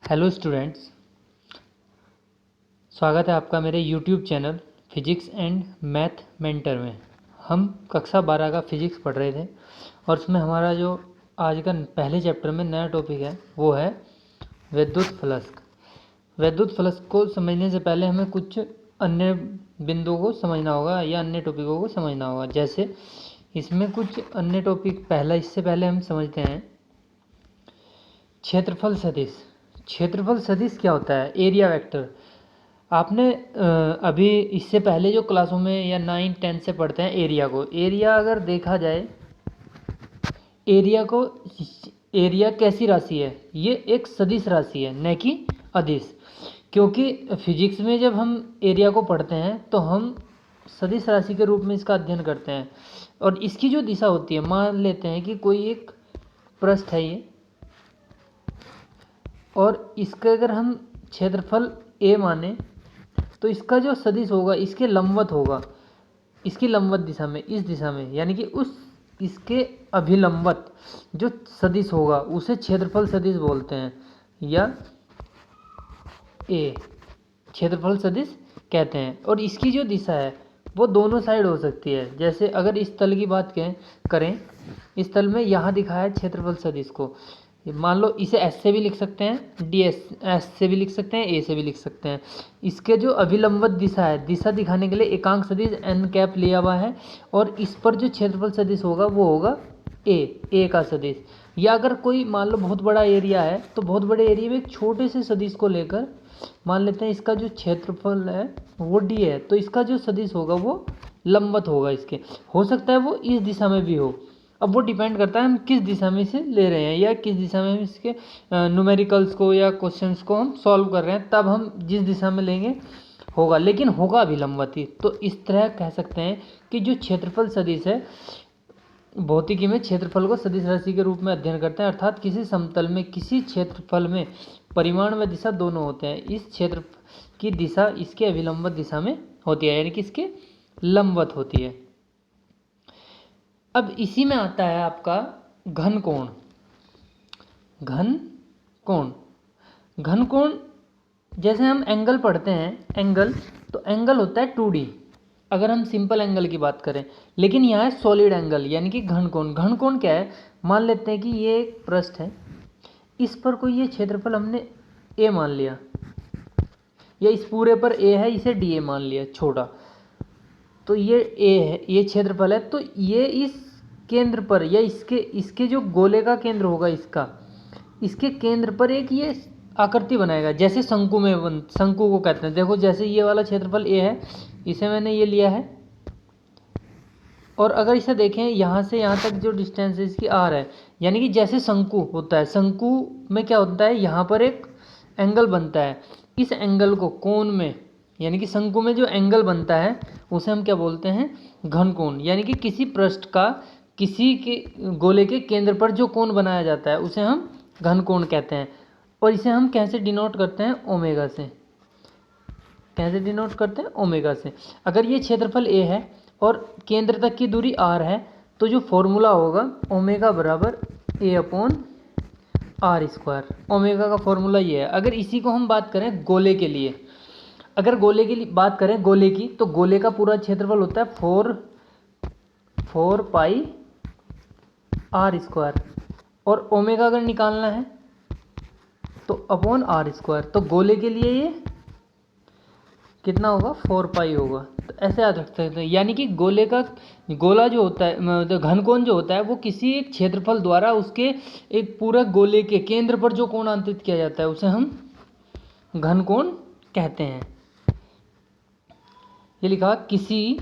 Hello students, स्वागत है आपका मेरे YouTube channel physics and math mentor में। हम कक्षा 12 का फिजिक्स पढ़ रहे थे और उसमें हमारा जो आज का पहले चैप्टर में नया टॉपिक है वो है विद्युत फ्लक्स। विद्युत फ्लक्स को समझने से पहले हमें कुछ अन्य बिंदुओं को समझना होगा या अन्य टॉपिकों को समझना होगा। जैसे इसमें कुछ अन्य टॉपिक इससे पहले हम समझते हैं क्षेत्रफल सदिश। क्षेत्रफल सदिश क्या होता है? Area vector. आपने अभी इससे पहले जो क्लासों में या 9-10 से पढ़ते हैं एरिया को। एरिया अगर देखा जाए, एरिया कैसी राशि है? ये एक सदिश राशि है, न कि अदिश। क्योंकि फिजिक्स में जब हम एरिया को पढ़ते हैं तो हम सदिश राशि के रूप में इसका अध्ययन करते हैं। और इसकी जो दिशा होती है, मान लेते हैं कि कोई एक पृष्ठ है ये, और इसका अगर हम क्षेत्रफल ए माने तो इसका जो सदिश होगा इसके लंबवत होगा, इसकी लंबवत दिशा में, इस दिशा में, यानी कि इसके अभिलंबवत जो सदिश होगा उसे क्षेत्रफल सदिश बोलते हैं, या ए क्षेत्रफल सदिश कहते हैं। और इसकी जो दिशा है वो दोनों साइड हो सकती है। जैसे अगर इस तल की बात करें, इस तल में यहाँ दिखाया है क्षेत्रफल सदिश को, मान लो इसे एस से भी लिख सकते हैं, डी एस से भी लिख सकते हैं, ए से भी लिख सकते हैं। इसके जो अभिलंबवत दिशा है, दिशा दिखाने के लिए एकांक सदिश एन कैप लिया हुआ है, और इस पर जो क्षेत्रफल सदिश होगा वो होगा ए का सदिश। या अगर कोई मान लो बहुत बड़ा एरिया है तो बहुत बड़े एरिया में एक छोटे से सदिश को लेकर मान लेते हैं इसका जो क्षेत्रफल है वो डी है, तो इसका जो सदिश होगा वो लंबवत होगा इसके। हो सकता है वो इस दिशा में भी हो, अब वो डिपेंड करता है हम किस दिशा में से ले रहे हैं या किस दिशा में इसके न्यूमेरिकल्स को या क्वेश्चंस को हम सॉल्व कर रहे हैं, तब हम जिस दिशा में लेंगे होगा, लेकिन होगा भी लंबवत ही। तो इस तरह कह सकते हैं कि जो क्षेत्रफल सदिश है, भौतिकी में क्षेत्रफल को सदिश राशि के रूप में अध्ययन करते हैं। अर्थात किसी समतल में किसी क्षेत्रफल में परिमाण व दिशा दोनों होते हैं। इस क्षेत्र की दिशा इसके अभिलंबवत दिशा में होती है, यानी कि इसके लंबवत होती है। अब इसी में आता है आपका घन कोण। घन कोण जैसे हम एंगल पढ़ते हैं, एंगल होता है 2D अगर हम सिंपल एंगल की बात करें, लेकिन यहाँ है सॉलिड एंगल यानी कि घन कोण क्या है? मान लेते हैं कि ये एक पृष्ठ है, इस पर कोई ये क्षेत्रफल हमने ए मान लिया, या इस पूरे पर ए है, इसे डी ए मान लिया छोटा, तो ये ए है, ये क्षेत्रफल है। तो ये इस केंद्र पर या इसके जो गोले का केंद्र होगा, इसके केंद्र पर एक ये आकृति बनाएगा, जैसे शंकु को कहते हैं। देखो जैसे ये वाला क्षेत्रफल ए है, इसे मैंने ये लिया है, और अगर इसे देखें यहाँ से यहाँ तक जो डिस्टेंस है इसकी आर है, यानी कि जैसे शंकु होता है, शंकु में क्या होता है, यहाँ पर एक एंगल बनता है। इस एंगल को कोण में, यानी कि शंकु में जो एंगल बनता है उसे हम क्या बोलते हैं? घन कोण। यानी कि किसी पृष्ठ का किसी के गोले के केंद्र पर जो कोण बनाया जाता है उसे हम घन कोण कहते हैं। और इसे हम कैसे डिनोट करते हैं? ओमेगा से। कैसे डिनोट करते हैं? ओमेगा से। अगर ये क्षेत्रफल ए है और केंद्र तक की दूरी आर है, तो जो फॉर्मूला होगा ओमेगा बराबर ए अपॉन आर स्क्वायर। ओमेगा का फॉर्मूला ये है। अगर इसी को हम बात करें गोले के लिए, अगर गोले की बात करें गोले की, तो गोले का पूरा क्षेत्रफल होता है 4 पाई आर स्क्वायर, और ओमेगा अगर निकालना है तो अपॉन आर स्क्वायर। तो गोले के लिए ये कितना होगा? 4 पाई होगा। तो ऐसे याद रख सकते हैं, यानी कि गोला जो होता है, मतलब घन कोण जो होता है, वो किसी एक क्षेत्रफल द्वारा उसके एक पूरा गोले के केंद्र पर जो कोण अंतरित किया जाता है उसे हम घन कोण कहते हैं। ये लिखा, किसी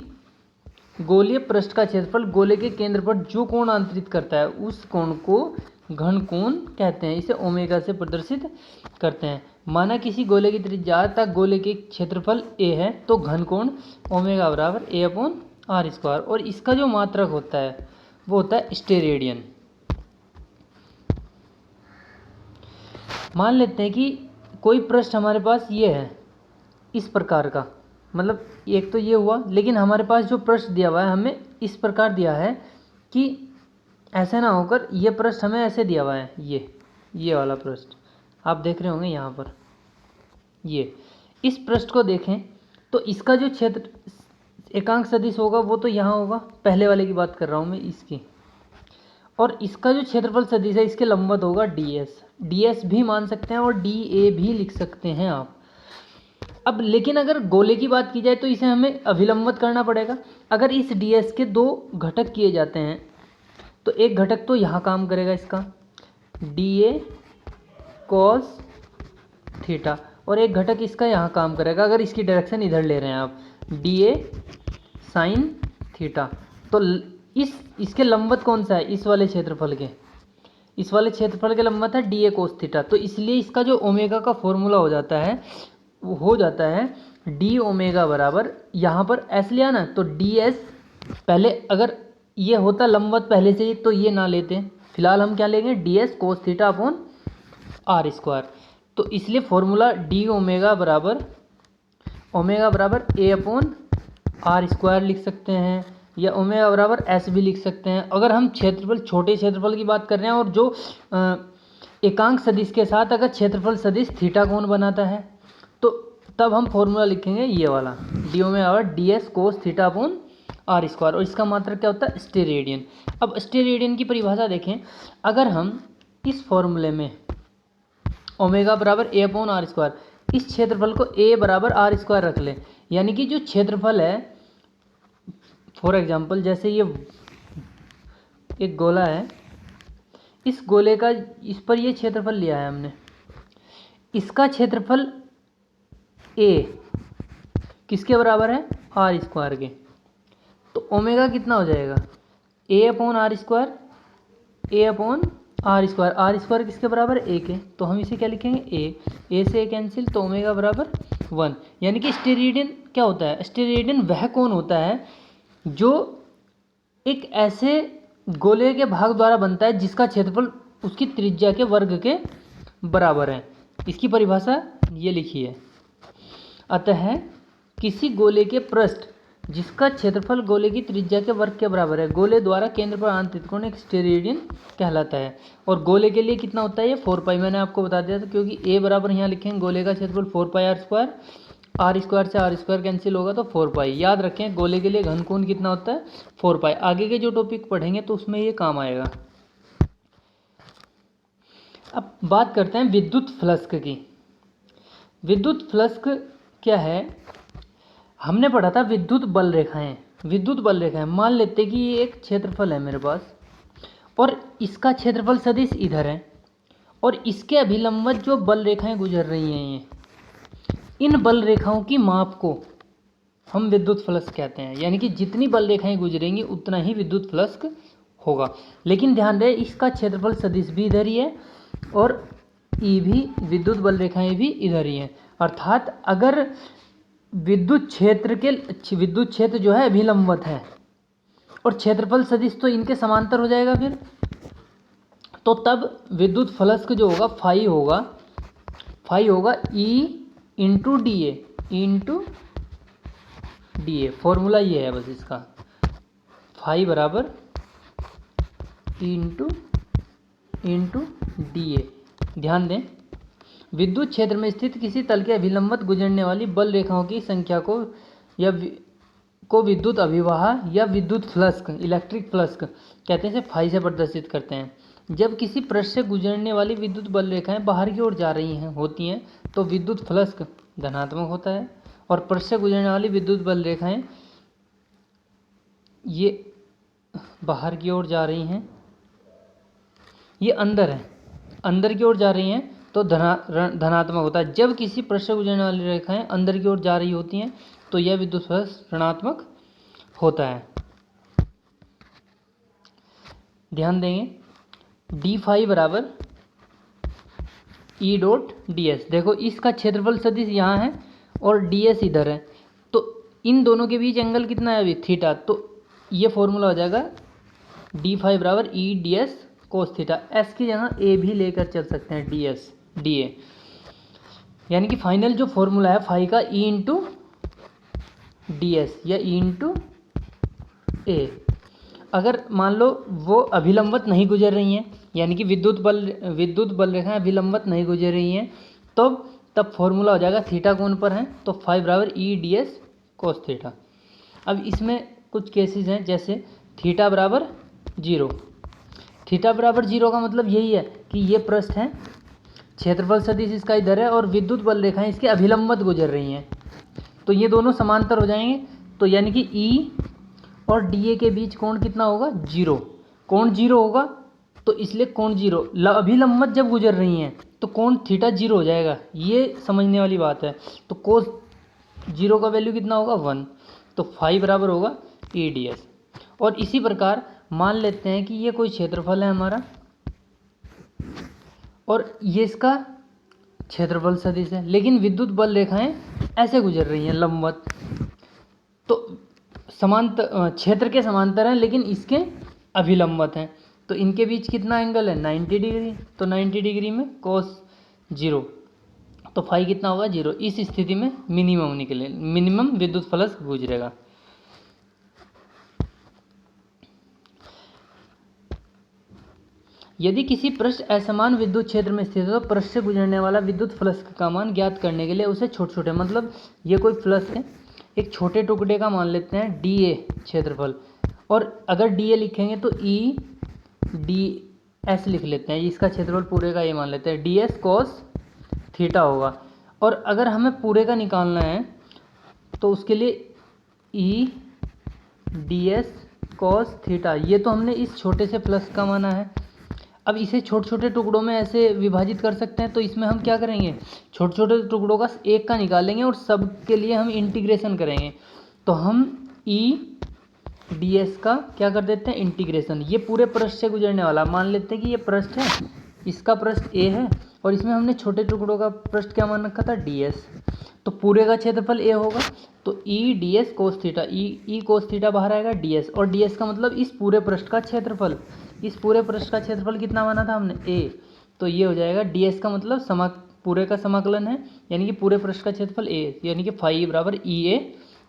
गोलीय पृष्ठ का क्षेत्रफल गोले के केंद्र पर जो कोण अंतरित करता है उस कोण को घन कोण कहते हैं। इसे ओमेगा से प्रदर्शित करते हैं। माना किसी गोले की त्रिज्या तक गोले के क्षेत्रफल ए है, तो घन कोण ओमेगा बराबर ए अपॉन आर स्क्वायर। और इसका जो मात्रक होता है वो होता है स्टेरेडियन। मान लेते हैं कि कोई पृष्ठ हमारे पास ये है, इस प्रकार का, मतलब एक तो ये हुआ, लेकिन हमारे पास जो पृष्ठ दिया हुआ है हमें इस प्रकार दिया है कि ऐसे ना होकर ये पृष्ठ हमें ऐसे दिया हुआ है, ये वाला पृष्ठ आप देख रहे होंगे यहाँ पर, ये इस पृष्ठ को देखें तो इसका जो क्षेत्र एकांक सदिश होगा वो तो यहाँ होगा, पहले वाले की बात कर रहा हूँ मैं इसकी, और इसका जो क्षेत्रफल सदिश है इसके लंबवत होगा ds भी मान सकते हैं और dA भी लिख सकते हैं आप। अब लेकिन अगर गोले की बात की जाए तो इसे हमें अभिलंबत करना पड़ेगा। अगर इस ds के दो घटक किए जाते हैं तो एक घटक तो यहाँ काम करेगा इसका dA cos थीटा, और एक घटक इसका यहाँ काम करेगा, अगर इसकी डायरेक्शन इधर ले रहे हैं आप, dA sin थीटा। तो इसके लंबवत कौन सा है, इस वाले क्षेत्रफल के, इस वाले क्षेत्रफल के लंबवत है dA cos थीटा। तो इसलिए इसका जो ओमेगा का फॉर्मूला हो जाता है वो हो जाता है डी ओमेगा बराबर, यहाँ पर एस लिया ना तो ds, पहले अगर ये होता लंबवत पहले से ही तो ये ना लेते, फिलहाल हम क्या लेंगे ds cos theta upon R square. तो इसलिए फॉर्मूला डी ओमेगा बराबर ए अपॉन आर स्क्वायर लिख सकते हैं, या ओमेगा बराबर एस भी लिख सकते हैं। अगर हम क्षेत्रफल, छोटे क्षेत्रफल की बात कर रहे हैं और जो एकांक सदिश के साथ अगर क्षेत्रफल सदिश थीटा कोण बनाता है तो तब हम फॉर्मूला लिखेंगे ये वाला डी ओमेगा बराबर ds cos theta upon R square, और इसका मात्रक क्या होता है स्टेरेडियन। अब स्टेरेडियन की परिभाषा देखें, अगर हम इस फॉर्मूले में ओमेगा बराबर ए अपॉन आर स्क्वायर, इस क्षेत्रफल को ए बराबर आर स्क्वायर रख लें, यानी कि जो क्षेत्रफल है, फॉर एग्जांपल जैसे ये एक गोला है, इस गोले का इस पर ये क्षेत्रफल लिया है हमने, इसका क्षेत्रफल ए किसके बराबर है आर स्क्वायर के, तो ओमेगा कितना हो जाएगा A upon R square, A upon R square किसके बराबर ए के, तो हम इसे क्या लिखेंगे ए से ए कैंसिल, तो ओमेगा बराबर 1। यानी कि स्टेरेडियन क्या होता है, स्टेरेडियन वह कोण होता है जो एक ऐसे गोले के भाग द्वारा बनता है जिसका क्षेत्रफल उसकी त्रिज्या के वर्ग के बराबर है। इसकी परिभाषा ये लिखी है, अतः किसी गोले के पृष्ठ जिसका क्षेत्रफल गोले की त्रिज्या के वर्ग के बराबर है, गोले द्वारा केंद्र पर आंतरिक कोण एक स्टेरेडियन कहलाता है। और गोले के लिए कितना होता है ये 4 पाई, मैंने आपको बता दिया था, क्योंकि ए बराबर यहाँ लिखेंगे गोले का क्षेत्रफल 4 पाई आर स्क्वायर, आर स्क्वायर से आर स्क्वायर कैंसिल होगा तो 4 पाई। याद रखें गोले के लिए घन कोण कितना होता है 4 पाई। आगे के जो टॉपिक पढ़ेंगे तो उसमें ये काम आएगा। अब बात करते हैं विद्युत फ्लक्स की। विद्युत फ्लक्स क्या है, हमने पढ़ा था विद्युत बल रेखाएं। मान लेते कि ये एक क्षेत्रफल है मेरे पास और इसका क्षेत्रफल सदिश इधर है और इसके अभिलंबत जो बल रेखाएं गुजर रही हैं, ये इन बल रेखाओं की माप को हम विद्युत फ्लक्स कहते हैं। यानी कि जितनी बल रेखाएं गुजरेंगी उतना ही विद्युत फ्लक्स होगा। लेकिन ध्यान रहे इसका क्षेत्रफल सदिश भी इधर ही है और ई भी, विद्युत बल रेखाएं भी इधर ही हैं। अर्थात अगर विद्युत क्षेत्र जो है अभिलंबत है और क्षेत्रफल सदिश तो इनके समांतर हो जाएगा फिर, तो तब विद्युत फ्लक्स जो होगा फाई होगा E into D A. Formula ये है बस इसका, फाई बराबर ई इंटू डी ए। ध्यान दें, विद्युत क्षेत्र में स्थित किसी तल के अभिलंबत गुजरने वाली बल रेखाओं की संख्या को विद्युत अभिवाह या विद्युत फ्लक्स, इलेक्ट्रिक फ्लक्स कहते हैं, इसे फाई से प्रदर्शित करते हैं। जब किसी पृष्ठ से गुजरने वाली विद्युत बल रेखाएं बाहर की ओर जा रही होती हैं तो विद्युत फ्लक्स धनात्मक होता है, और पृष्ठ से गुजरने वाली विद्युत बल रेखाएं ये बाहर की ओर जा रही हैं, ये अंदर की ओर जा रही हैं तो धनात्मक होता है। जब किसी पृष्ठ से गुजरने वाली रेखाएं अंदर की ओर जा रही होती हैं तो यह विद्युत फ्लक्स ऋणात्मक होता है। ध्यान देंगे डी फाई बराबर ई डॉट डी एस। देखो इसका क्षेत्रफल सदिश यहाँ है और डी एस इधर है, तो इन दोनों के बीच एंगल कितना है अभी थीटा, तो ये फॉर्मूला हो जाएगा डी फाई बराबर ई D S cos theta. S की जगह ए भी लेकर चल सकते हैं, डी ए। यानी कि फाइनल जो फॉर्मूला है फाई का ई इंटू डी एस या ई इंटू ए। अगर मान लो वो अभिलंबत नहीं गुजर रही हैं, यानी कि विद्युत बल रेखाएं अभिलंबत नहीं गुजर रही हैं, तो तब फॉर्मूला हो जाएगा थीटा कोण पर है तो फाई बराबर ई डी एस कोस थीटा। अब इसमें कुछ केसेस हैं, जैसे थीटा बराबर 0। थीटा बराबर 0 का मतलब यही है कि ये पृष्ठ है, क्षेत्रफल सदिश इसका इधर है और विद्युत बल रेखाएं इसके अभिलंबत गुजर रही हैं, तो ये दोनों समांतर हो जाएंगे। तो यानी कि ई और डी ए के बीच कोण कितना होगा? 0। कोण 0 होगा तो इसलिए कोण 0 अभिलंबत जब गुजर रही हैं तो कोण थीटा 0 हो जाएगा, ये समझने वाली बात है। तो कोस 0 का वैल्यू कितना होगा? 1। तो फाई बराबर होगा ई डी एस। और इसी प्रकार मान लेते हैं कि ये कोई क्षेत्रफल है हमारा और ये इसका क्षेत्रफल सदिश है, लेकिन विद्युत बल रेखाएं ऐसे गुजर रही हैं लंबवत, तो समांतर क्षेत्र के समांतर हैं लेकिन इसके अभिलंबत हैं, तो इनके बीच कितना एंगल है? 90 डिग्री। तो 90 डिग्री में कोस 0, तो फाई कितना होगा? 0। इस स्थिति में मिनिमम विद्युत फलक गुजरेगा। यदि किसी पृष्ठ असमान विद्युत क्षेत्र में स्थित है तो पृष्ठ से गुजरने वाला विद्युत फ्लक्स का मान ज्ञात करने के लिए उसे छोटे छोटे, मतलब ये कोई फ्लक्स है, एक छोटे टुकड़े का मान लेते हैं डी ए क्षेत्रफल, और अगर डी ए लिखेंगे तो ई डी एस लिख लेते हैं, इसका क्षेत्रफल पूरे का ये मान लेते हैं डी एस कोस थीटा होगा। और अगर हमें पूरे का निकालना है तो उसके लिए ई डी एस कोस थीटा, ये तो हमने इस छोटे से प्लस का माना है। अब इसे छोटे छोटे टुकड़ों में ऐसे विभाजित कर सकते हैं, तो इसमें हम क्या करेंगे? छोटे छोटे टुकड़ों का एक का निकालेंगे और सब के लिए हम इंटीग्रेशन करेंगे। तो हम ई डी एस का क्या कर देते हैं? इंटीग्रेशन। ये पूरे पृष्ठ से गुजरने वाला मान लेते हैं कि ये पृष्ठ है, इसका पृष्ठ ए है और इसमें हमने छोटे टुकड़ों का पृष्ठ क्या मान रखा था? D S. तो पूरे का क्षेत्रफल ए होगा, तो E D S cos theta, E cos theta बाहर आएगा डी एस, और डी एस का मतलब इस पूरे पृष्ठ का क्षेत्रफल। इस पूरे पृष्ठ का क्षेत्रफल कितना माना था हमने? ए। तो ये हो जाएगा डी एस का मतलब पूरे का समाकलन है, यानी कि पूरे पृष्ठ का क्षेत्रफल ए, यानी कि फाई बराबर ई ए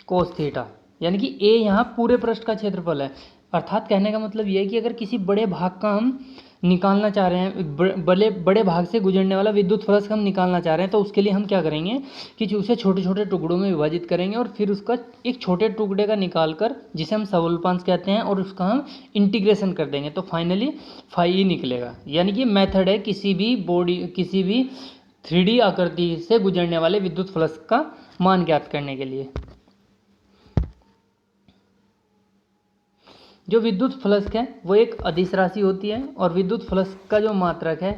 कोस थीटा, यानी कि ए यहाँ पूरे पृष्ठ का क्षेत्रफल है। अर्थात कहने का मतलब ये है कि अगर किसी बड़े भाग का हम निकालना चाह रहे हैं, बड़े भाग से गुजरने वाला विद्युत फ्लक्स हम निकालना चाह रहे हैं, तो उसके लिए हम क्या करेंगे कि उसे छोटे छोटे टुकड़ों में विभाजित करेंगे और फिर उसका एक छोटे टुकड़े का निकाल कर, जिसे हम सबूलपांश कहते हैं, और उसका हम इंटीग्रेशन कर देंगे, तो फाइनली फाई निकलेगा। यानी कि मेथड है किसी भी 3D आकृति से गुजरने वाले विद्युत फ्लक्स का मान ज्ञात करने के लिए। जो विद्युत फ्लक्स है वो एक अदिश राशि होती है और विद्युत फ्लक्स का जो मात्रक है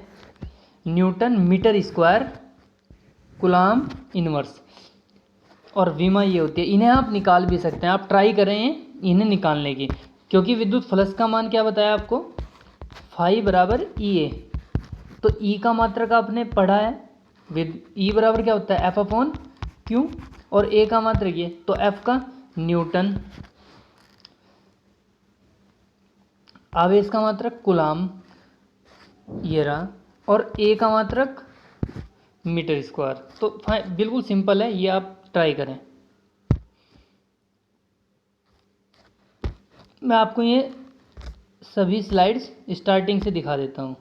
newton metre square coulomb inverse, और विमा ये होती है। इन्हें आप निकाल भी सकते हैं, आप ट्राई करें इन्हें निकालने की, क्योंकि विद्युत फ्लक्स का मान क्या बताया आपको? फाई बराबर ई ए। तो ई का मात्रक आपने पढ़ा है, ई बराबर क्या होता है? एफ अपॉन क्यू, और ए का मात्रक ये, तो एफ का न्यूटन, आवेश का मात्रक कूलाम ये रहा, और ए का मात्रक मीटर स्क्वायर। तो बिल्कुल सिंपल है, ये आप ट्राई करें। मैं आपको ये सभी स्लाइड्स स्टार्टिंग से दिखा देता हूँ।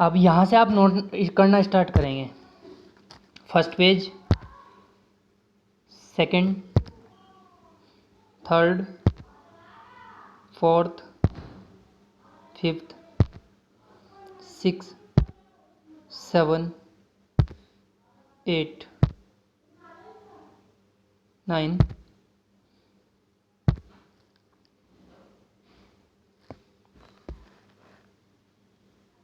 अब यहाँ से आप नोट करना स्टार्ट करेंगे। First page, second, third, fourth, fifth, 6, 7, 8, 9,